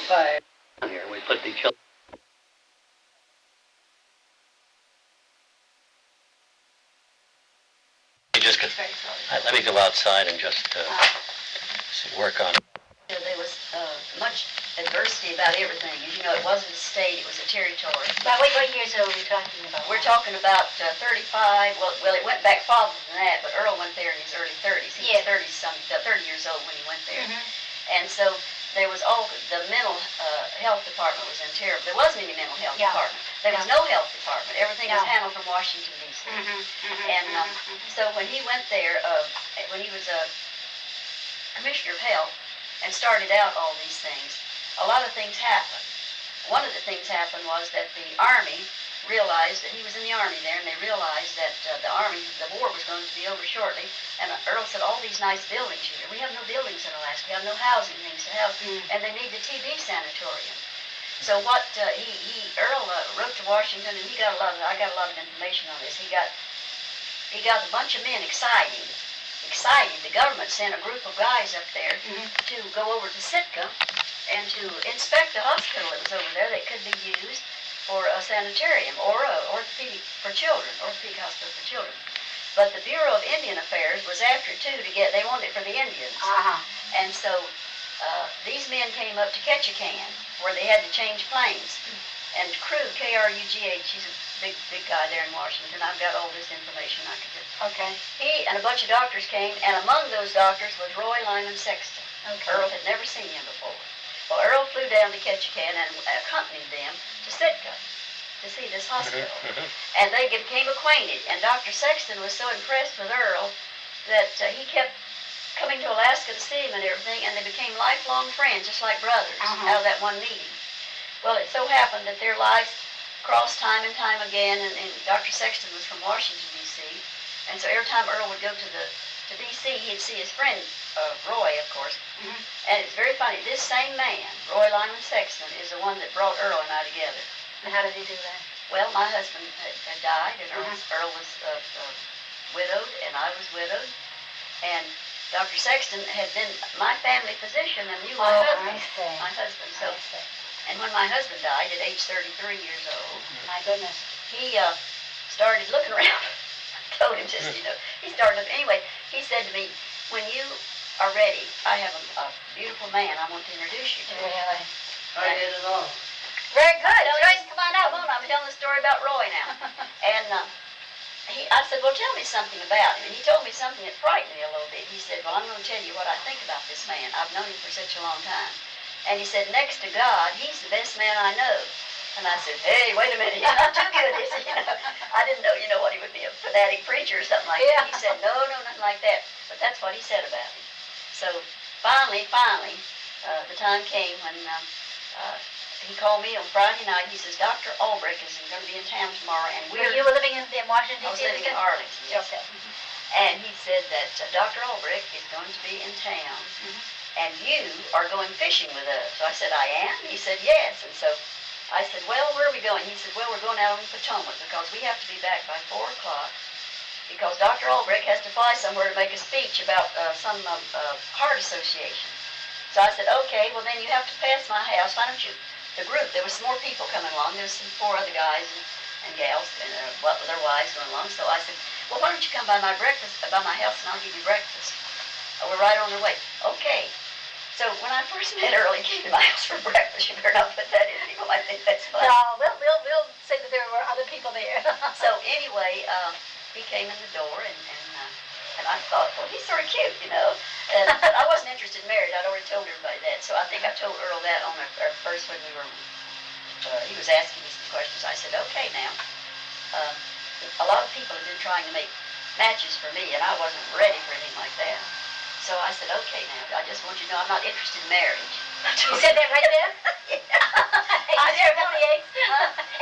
35. Here we put the children. Just let me go outside and just work on it. There was much adversity about everything. As you know, it wasn't a state, it was a territory. Now, what years are we talking about? We're talking about 35. Well, it went back farther than that, but Earl went there in his early 30s. He was 30 years old when he went there. And so there was the mental health department was in terrible. There wasn't any mental health department. There was no health department. Everything was handled from Washington, D.C. And so when he went there, when he was a commissioner of health and started out all these things, a lot of things happened. One of the things happened was that the Army realized that he was in the Army there, and they realized that the war was going to be over shortly. And Earl said, all these nice buildings here, we have no buildings in Alaska, we have no housing things to house, and they need the TB sanatorium. So what Earl wrote to Washington, and I got a lot of information on this. He got a bunch of men excited. The government sent a group of guys up there to go over to Sitka and to inspect the hospital that was over there that could be used for a sanitarium or orthopedic hospital for children. But the Bureau of Indian Affairs was after it too they wanted it for the Indians. And so these men came up to Ketchikan where they had to change planes. And Krug, K-R-U-G-H, he's a big guy there in Washington. I've got all this information I could just... Okay. He and a bunch of doctors came, and among those doctors was Lyman Sexton. Okay. Earl had never seen him before. Well, Earl flew down to Ketchikan and accompanied them to Sitka to see this hospital. And they became acquainted, and Dr. Sexton was so impressed with Earl that he kept coming to Alaska to see him and everything, and they became lifelong friends, just like brothers, out of that one meeting. Well, it so happened that their lives crossed time and time again, and Dr. Sexton was from Washington, D.C., and so every time Earl would go to D.C., he'd see his friend, Roy, of course. And it's very funny, this same man, Lyman Sexton, is the one that brought Earl and I together. And how did he do that? Well, my husband had died, and Earl was widowed, and I was widowed, and Dr. Sexton had been my family physician and knew my husband. So, and when my husband died at age 33 years old, my goodness, he started looking around. I told him just, he started looking. Anyway, he said to me, when you are ready, I have a beautiful man I want to introduce you to. Really? I did it all. Very good. Joyce, come on out. I'm telling the story about Roy now. And I said, well, tell me something about him. And he told me something that frightened me a little bit. He said, well, I'm going to tell you what I think about this man. I've known him for such a long time. And he said, next to God, he's the best man I know. And I said, hey, wait a minute, you're not too good, is he? I didn't know, what he would be, a fanatic preacher or something like that. He said, no, nothing like that. But that's what he said about him. So finally, the time came when he called me on Friday night. He says, Dr. Albrecht is going to be in town tomorrow, and you were living in Washington, D.C.? I was living in Arlington, yes. Okay. And he said that Dr. Albrecht is going to be in town, and you are going fishing with us. So I said, I am? He said, yes. And so I said, well, where are we going? He said, well, we're going out on the Potomac because we have to be back by 4 o'clock because Dr. Albrecht has to fly somewhere to make a speech about some heart association. So I said, okay, well, then you have to pass my house. Why don't you, the group, there was some more people coming along. There was some 4 other guys and gals and with their wives going along. So I said, well, why don't you come by my house and I'll give you breakfast. We're right on the way. Okay. So when I first met Earl, he came to my house for breakfast. You better not put that in. People might think that's funny. No, we'll say that there were other people there. So anyway, he came in the door, and I thought, well, he's sort of cute, but I wasn't interested in marriage. I'd already told everybody that. So I think I told Earl that on our first when we were, he was asking me some questions. I said, okay, now, a lot of people have been trying to make matches for me, and I wasn't ready for anything like that. So I said, okay, now, I just want you to know I'm not interested in marriage. You said that right there? Yeah. As you served up the eggs?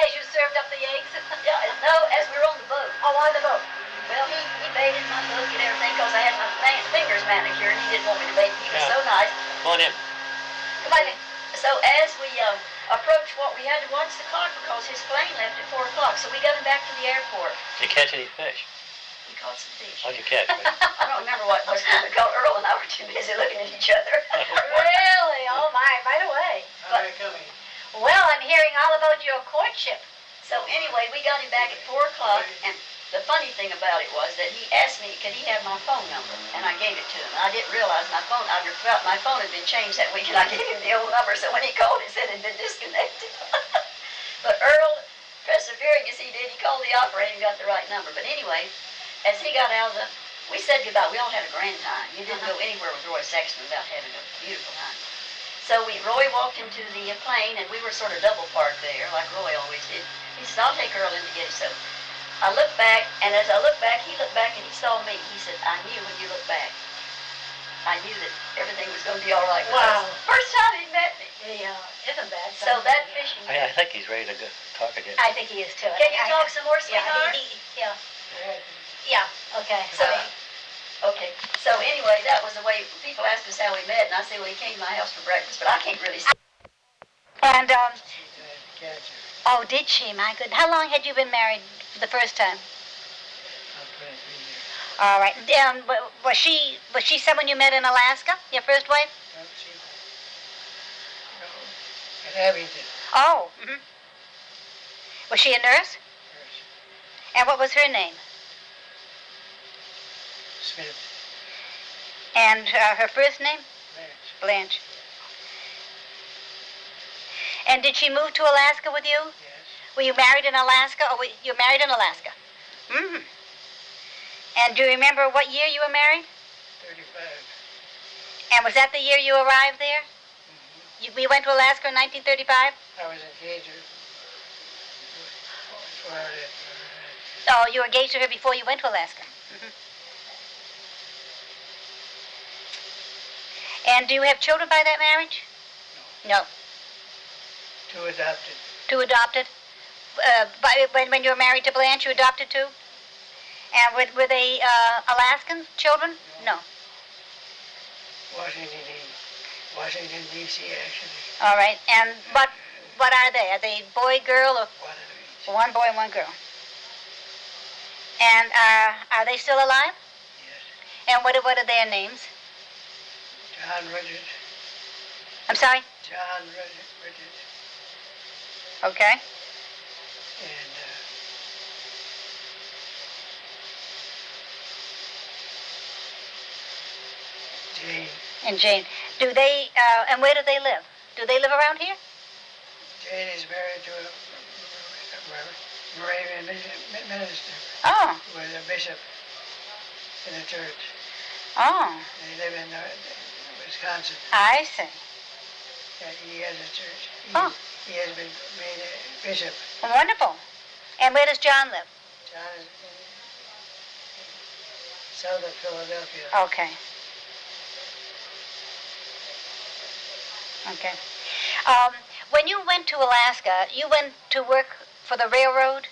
As you served up the eggs? Yeah, no, as we were on the boat. Oh, on the boat. Well, he baited my book and everything because I had my fingers manicured, and he didn't want me to bait. He was so nice. Come on in. Come on in. So as we approached we had to watch the clock because his plane left at 4 o'clock. So we got him back to the airport. Did you catch any fish? We caught some fish. What'd you catch? I don't remember what it was called. Earl and I were too busy looking at each other. Really? Oh my, right away. How are you coming? Well, I'm hearing all about your courtship. So anyway, we got him back at 4 o'clock, and the funny thing about it was that he asked me, could he have my phone number? And I gave it to him. I didn't realize my phone had been changed that week, and I gave him the old number, so when he called, it said it had been disconnected. But Earl, persevering as he did, he called the operator and got the right number. But anyway, as he got out of we said goodbye. We all had a grand time. You didn't go anywhere with Roy Sexton without having a beautiful time. So Roy walked into the plane, and we were sort of double parked there, like Roy always did. He said, I'll take Earl in to get him. So I looked back, and as I looked back, he looked back, and he saw me. He said, I knew when you looked back. I knew that everything was going to be all right with us. First time he met me. Yeah, isn't that So something? that fishing. I think he's ready to go talk again. I think he is too. Can you talk some more, Yeah, sweetheart? yeah, okay. So, okay. So anyway, that was the way people asked us how we met, and I said, well, he came to my house for breakfast, but I can't really say. And, She had cancer. oh, did she? My goodness. How long had you been married the first time? About 23 years. All right. Was she someone you met in Alaska, your first wife? No, at Abington. Oh. Mm-hmm. Was she a nurse? Nurse. And what was her name? Smith. And her first name? Blanche. Blanche. And did she move to Alaska with you? Yes. Were you married in Alaska, or you were married in Alaska? Mm-hmm. And do you remember what year you were married? 35. And was that the year you arrived there? Mm-hmm. We went to Alaska in 1935? I was engaged before I left. Oh, you were engaged to her before you went to Alaska. Mm-hmm. And do you have children by that marriage? No. Two adopted. Two adopted? When you were married to Blanche, you adopted two? And were they Alaskan children? No. Washington, D.C. actually. All right. And what are they? Are they boy, girl, or One of each. one boy, one girl? And are they still alive? Yes. And what are their names? John Richards. I'm sorry? John Richards. Okay. And Jane. And Jane. Do they, and where do they live? Do they live around here? Jane is married to a Moravian minister Oh. who was a bishop in the church. Oh. They live in Wisconsin. I see. And he has a church. Oh. He has been made a bishop. Wonderful. And where does John live? John is in south of Philadelphia. Okay. Okay. When you went to Alaska, you went to work for the railroad?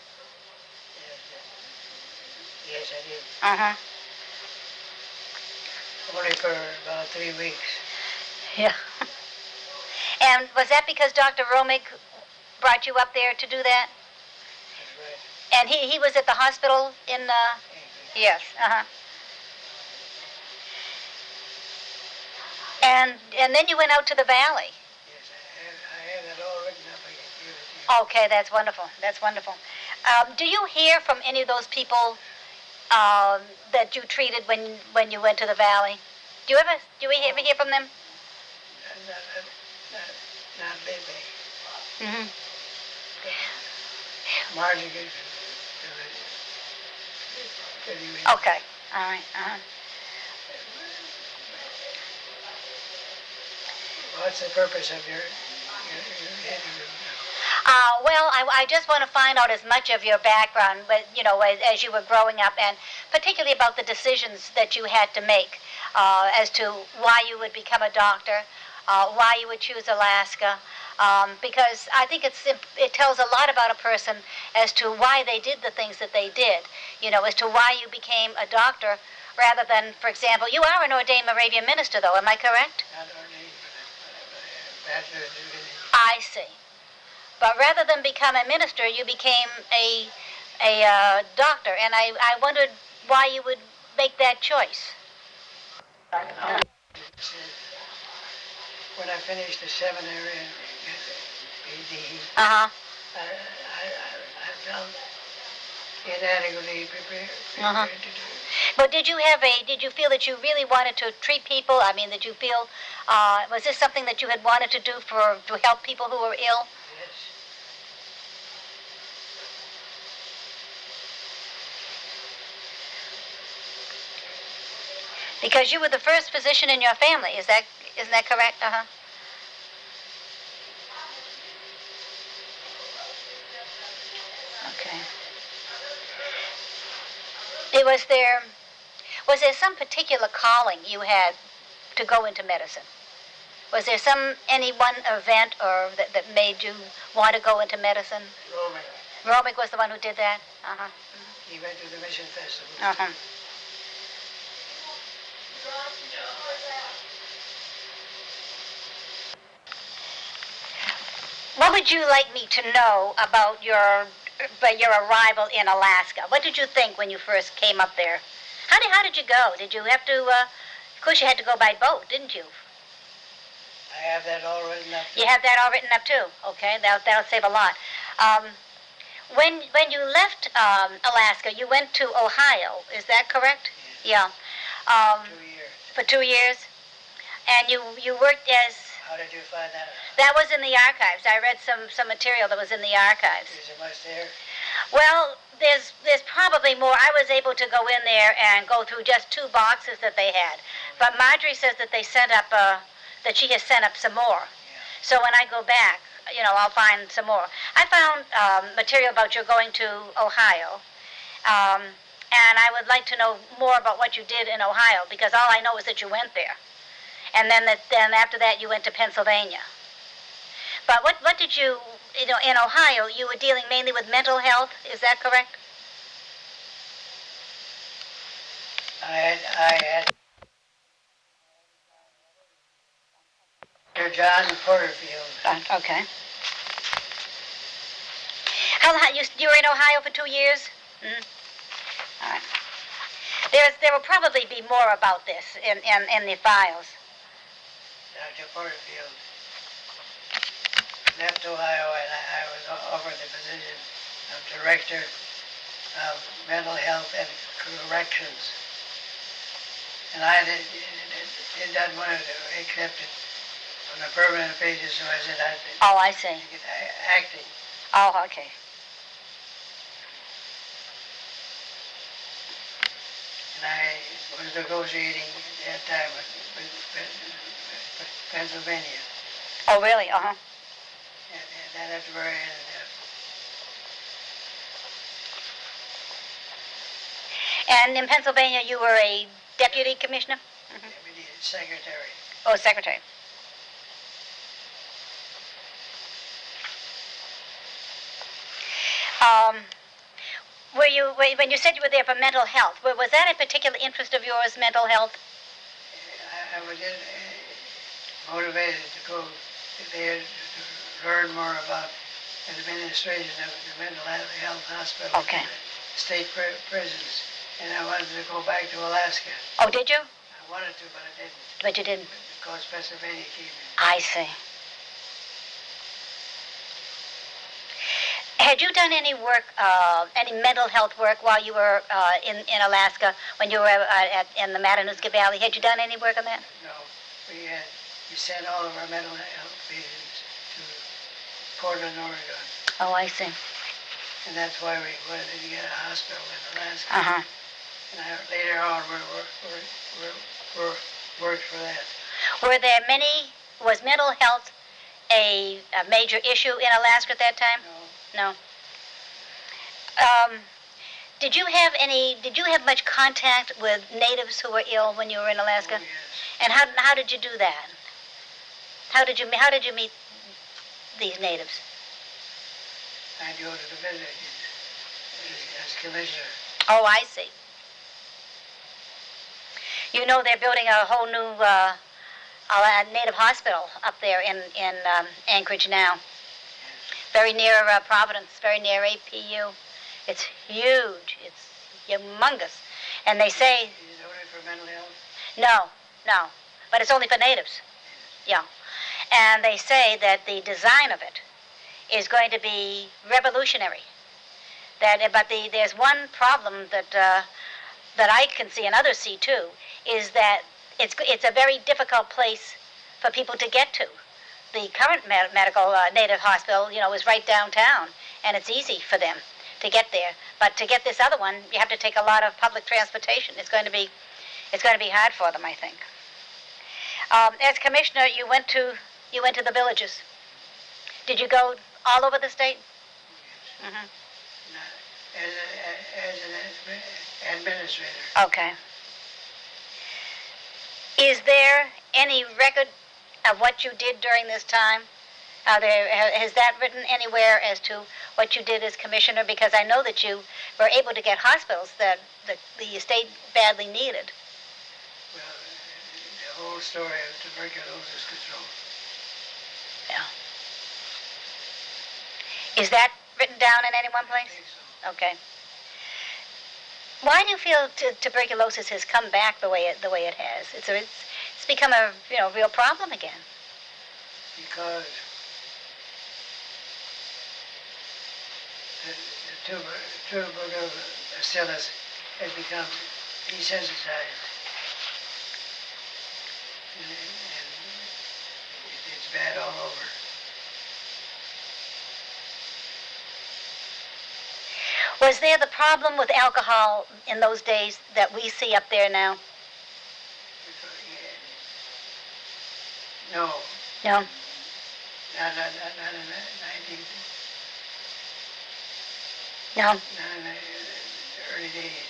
Yes, I did. Uh-huh. Only for about 3 weeks. Yeah. And was that because Dr. Romig brought you up there to do that? That's right. And he was at the hospital in, yes, uh-huh. And then you went out to the valley. Yes, I have that all written up. I can give it to you. Okay, that's wonderful. That's wonderful. Do you hear from any of those people that you treated when you went to the valley? Do you ever hear from them? Not lately. Mm-hmm. Margery Okay. All right. Uh-huh. What's the purpose of your interview? Well, I just want to find out as much of your background, but as you were growing up, and particularly about the decisions that you had to make as to why you would become a doctor, why you would choose Alaska, because I think it tells a lot about a person as to why they did the things that they did. As to why you became a doctor, rather than, for example, you are an ordained Moravian minister, though. Am I correct? Not ordained, but a bachelor's degree. I see. But rather than become a minister, you became a doctor. And I wondered why you would make that choice. When I finished the seminary and BD, Uh-huh. I felt inadequately prepared Uh-huh. to do it. But did you feel that you really wanted to treat people? I mean, did you feel, was this something that you had wanted to do to help people who were ill? Yes. Because you were the first physician in your family, isn't that correct? Uh-huh. Okay. Was there some particular calling you had to go into medicine? Was there any one event or that made you want to go into medicine? Romig. Romig was the one who did that? Uh-huh. He went to the mission festival. Uh-huh. What would you like me to know about your arrival in Alaska? What did you think when you first came up there? How did you go? Did you have to, of course you had to go by boat, didn't you? I have that all written up. You have that all written up too? Okay, that'll save a lot. When you left Alaska, you went to Ohio, is that correct? Yes. Yeah. 2 years. For 2 years? And you worked as... How did you find that? That was in the archives. I read some material that was in the archives. Is there much there? Well, there's probably more. I was able to go in there and go through just 2 boxes that they had. But Margery says that they sent up, that she has sent up some more. Yeah. So when I go back, I'll find some more. I found material about your going to Ohio. And I would like to know more about what you did in Ohio, because all I know is that you went there. And then after that you went to Pennsylvania. But what did you in Ohio, you were dealing mainly with mental health, is that correct? I had Dr. John Porterfield. Okay. You were in Ohio for 2 years? Mm. All right. There will probably be more about this in the files. Dr. Porterfield left Ohio and I was offered the position of Director of Mental Health and Corrections. And I did not want to accept it on a permanent basis, so I said I'd Oh, I see. get acting. Oh, okay. And I was negotiating at that time with Pennsylvania. Oh, really? Uh-huh. And that's where I ended up. And in Pennsylvania, you were a deputy commissioner? Mm-hmm. Deputy secretary. Oh, secretary. When you said you were there for mental health, was that a particular interest of yours, mental health? I was motivated to go there to learn more about the administration of the mental health hospital. Okay. The state prisons. And I wanted to go back to Alaska. Oh, did you? I wanted to, but I didn't. But you didn't. Because Pennsylvania came in. I see. Had you done any work, any mental health work while you were in Alaska, when you were in the Matanuska Valley? Had you done any work on that? No. We sent all of our mental health patients to Portland, Oregon. Oh, I see. And that's why we wanted to get a hospital in Alaska. Uh-huh. And later on, we worked for that. Was mental health a major issue in Alaska at that time? No. No. Did you have much contact with natives who were ill when you were in Alaska? Oh, yes. And how did you do that? How did you meet these natives? I'd go to the villages as commissioner. Oh, I see. You know they're building a whole new native hospital up there in Anchorage now. Very near Providence, very near APU. It's huge. It's humongous. And they say, Is it only for mental health? no, but it's only for natives. Yeah. And they say that the design of it is going to be revolutionary. There's one problem that I can see and others see too, is that it's a very difficult place for people to get to. The current medical native hospital, is right downtown, and it's easy for them to get there. But to get this other one, you have to take a lot of public transportation. It's going to be hard for them, I think. As commissioner, you went to the villages. Did you go all over the state? Mm-hmm. As an administrator. Okay. Is there any record of what you did during this time? Has that written anywhere as to what you did as commissioner? Because I know that you were able to get hospitals that the state badly needed. Well, the whole story of tuberculosis control. Yeah. Is that written down in any one I place? think so. Okay. Why do you feel tuberculosis has come back the way it has? It's become a real problem again. Because the tuberculosis has become desensitized, and it's bad all over. Was there the problem with alcohol in those days that we see up there now? No, No. not in the 19th, No. not in the early days.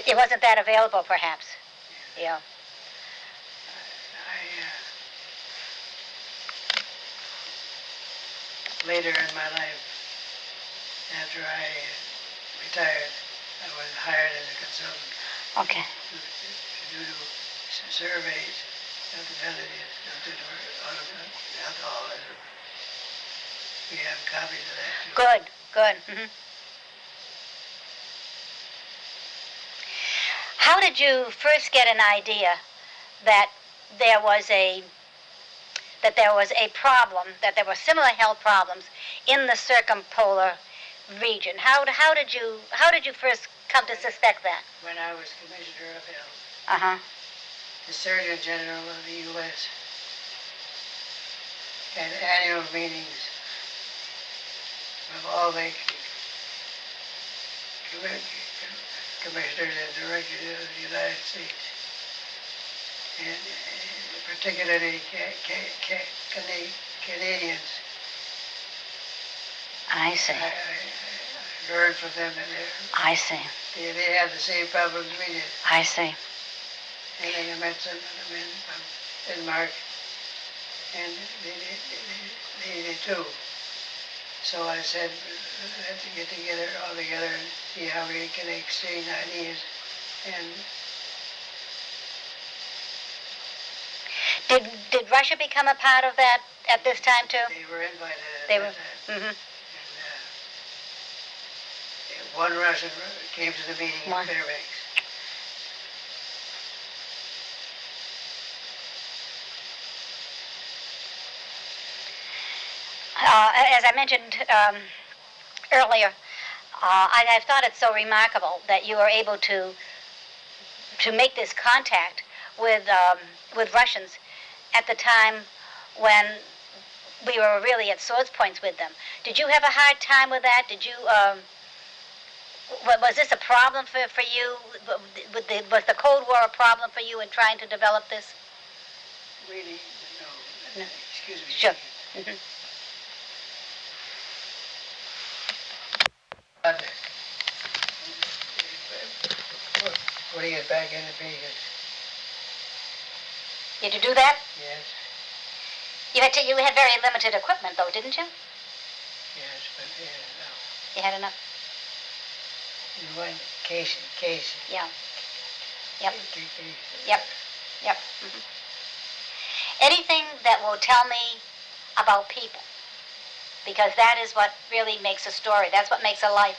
It wasn't that available, perhaps. Yeah. Later in my life, after I retired, I was hired as a consultant Okay. to do surveys of the villages of alcoholism. We have copies of that too. Good. Mm-hmm. How did you first get an idea that there was a problem, that there were similar health problems in the circumpolar region? How did you first come to suspect that? When I was Commissioner of Health, Uh-huh. the Surgeon General of the U.S. had annual meetings of all the commissioners and directors of the United States, and particularly Canadians. I see. I learned from them that I see. they had the same problems we did. I see. And I met some of the men from Denmark, and they did too. So I said, let's get together all together and see how we can exchange ideas. And Did Russia become a part of that at this time too? they were invited at They that were. time. Mm-hmm. And one Russian came to the meeting One. in Fairbanks. As I mentioned earlier, I've thought it so remarkable that you were able to make this contact with Russians at the time when we were really at swords points with them. Did you have a hard time with that? Did you? Was this a problem for you? Was the Cold War a problem for you in trying to develop this? Really? No. Excuse me. Sure. Mm-hmm. Putting it back in the pages. Did you do that? Yes, You had very limited equipment, though, didn't you? yes, but no. You had enough. In one case. Yeah. Yep. Case. Yep. Mm-hmm. Anything that will tell me about people, because that is what really makes a story. That's what makes a life.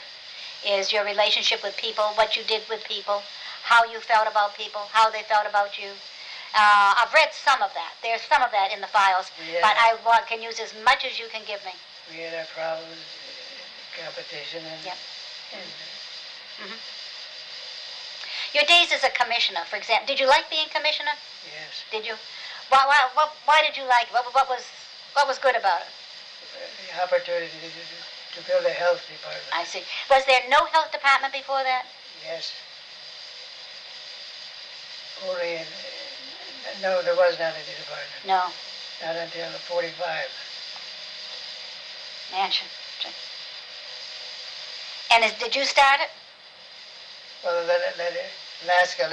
is your relationship with people, what you did with people, how you felt about people, how they felt about you. I've read some of that. There's some of that in the files, but I can use as much as you can give me. We had our problems, competition, and... Yep. Your days as a commissioner, for example, did you like being commissioner? Yes. Did you? Why did you like it? What was good about it? The opportunity to build a health department. I see. Was there no health department before that? Yes. Only no, there was not a department. No. Not until 45. Mansion. And did you start it? Well, Alaska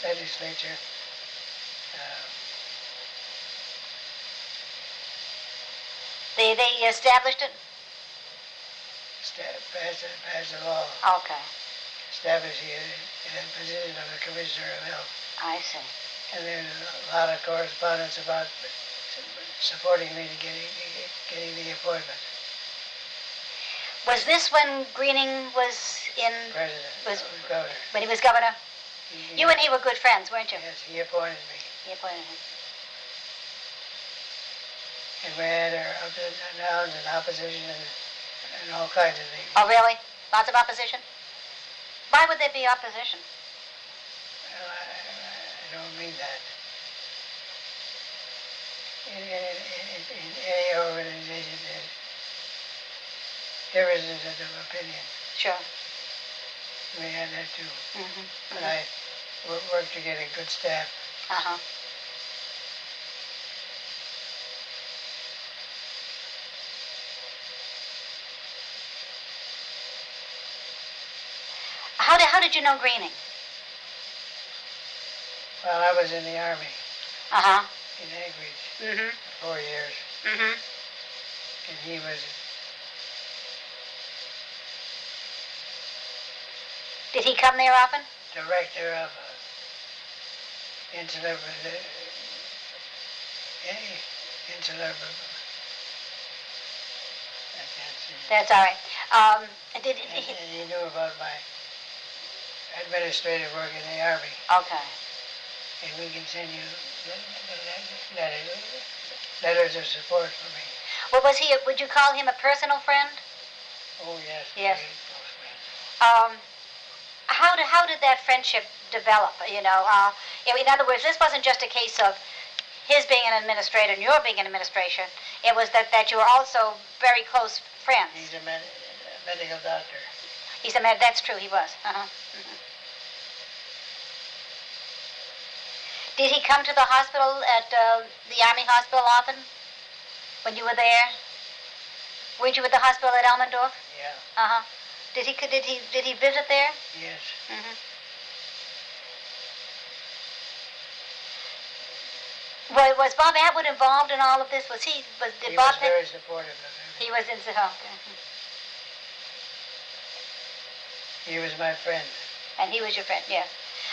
legislature They established it? passed a law Okay. establishing the position of the Commissioner of Health. I see. And there's a lot of correspondence about supporting me to getting the appointment. Was this when Gruening was in... President, governor. When he was governor? You and he were good friends, weren't you? Yes, he appointed me. He appointed him. And we had our ups and downs and opposition and all kinds of things. Oh, really? Lots of opposition? Why would there be opposition? Well, I don't mean that. In any organization, there is differences of opinion. Sure. We had that too. Mm-hmm. But I worked to get a good staff. Uh-huh. How did you know Gruening? Well, I was in the Army Uh-huh. in Anchorage Mm-hmm. for 4 years, Mm-hmm. and he was Did he come there often? director of insular I can't see. That's all right. Did And he... he knew about my administrative work in the Army, Okay. and we can send you letters of support for me. Well, would you call him a personal friend? Oh, yes. Yes. very close friends. How did that friendship develop? In other words, this wasn't just a case of his being an administrator and your being an administration. It was that you were also very close friends. He's a medical doctor. He's a man. That's true. He was. Uh-huh. Mm-hmm. Did he come to the hospital at the Army hospital often? When you were there? Weren't you at the hospital at Elmendorf? Yeah. Uh-huh. Did he visit there? Yes. Mm-hmm. Was Bob Atwood involved in all of this? He was very supportive of everything. He was in the okay. He was my friend. And he was your friend, yes.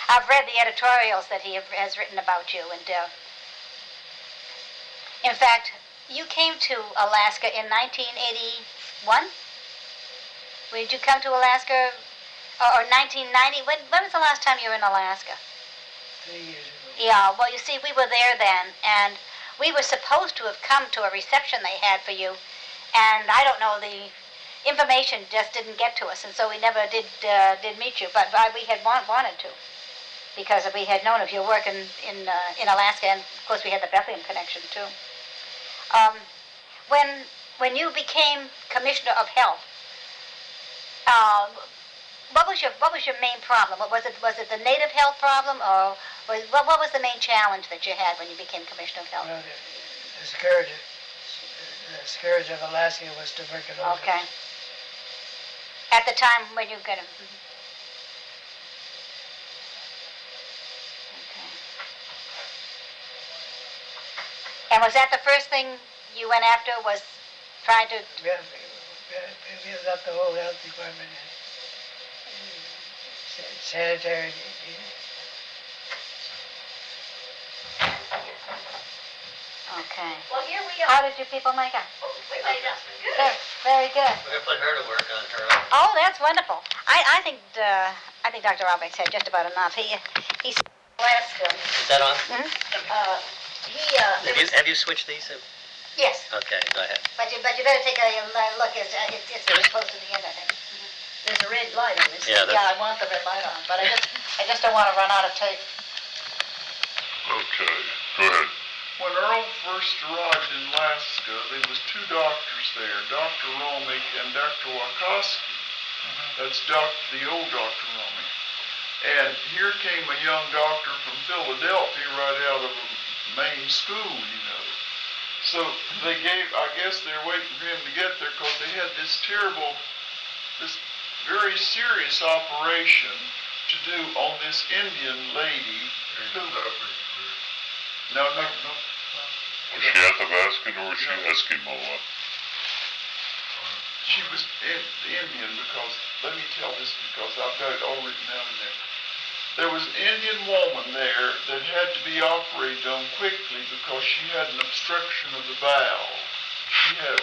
I've read the editorials that he has written about you, and in fact, you came to Alaska in 1981. Did you come to Alaska, or 1990? When was the last time you were in Alaska? 3 years ago. Yeah, well, you see, we were there then, and we were supposed to have come to a reception they had for you, and I don't know, the information just didn't get to us, and so we never did meet you, but we had wanted to, because we had known of your work in Alaska, and of course we had the Bethlehem connection too. When you became Commissioner of Health, what was your main problem? Was it the native health problem, or what was the main challenge that you had when you became Commissioner of Health? Well, the scourge of Alaska was tuberculosis. Okay. At the time when you got him. Okay. And was that the first thing you went after, was trying to... We built up the whole health department and sanitary. Okay. Well, here we How are. did you people make out? Oh, we made it good. Good. Very good. We're gonna put her to work on her. Oh, that's wonderful. I think Dr. Albrecht said just about enough. He's Alaska. Is that on? Have you switched these? yes. Okay, go ahead. But you better take a look. It's very close to the end, I think. There's a red light on this. Yeah, Yeah, I want the red light on, but I just don't want to run out of tape. Okay, go ahead. When Earl first arrived in Alaska, there was two doctors there, Dr. Romig and Dr. Wachowski. That's the old Dr. Romig. And here came a young doctor from Philadelphia right out of a Maine school, you know. So I guess they're waiting for him to get there because they had this very serious operation to do on this Indian lady who... No. Was she Athabascan or was she Eskimo? She was Indian because, let me tell this because I've got it all written down in there. There was an Indian woman there that had to be operated on quickly because she had an obstruction of the bowel.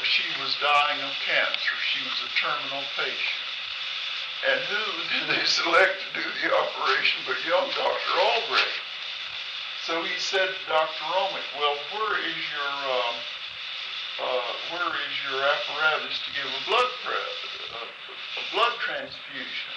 She was dying of cancer. She was a terminal patient. And who did they select to do the operation but young Dr. Albrecht? So he said to Dr. Romig, well, where is your apparatus to give a blood transfusion?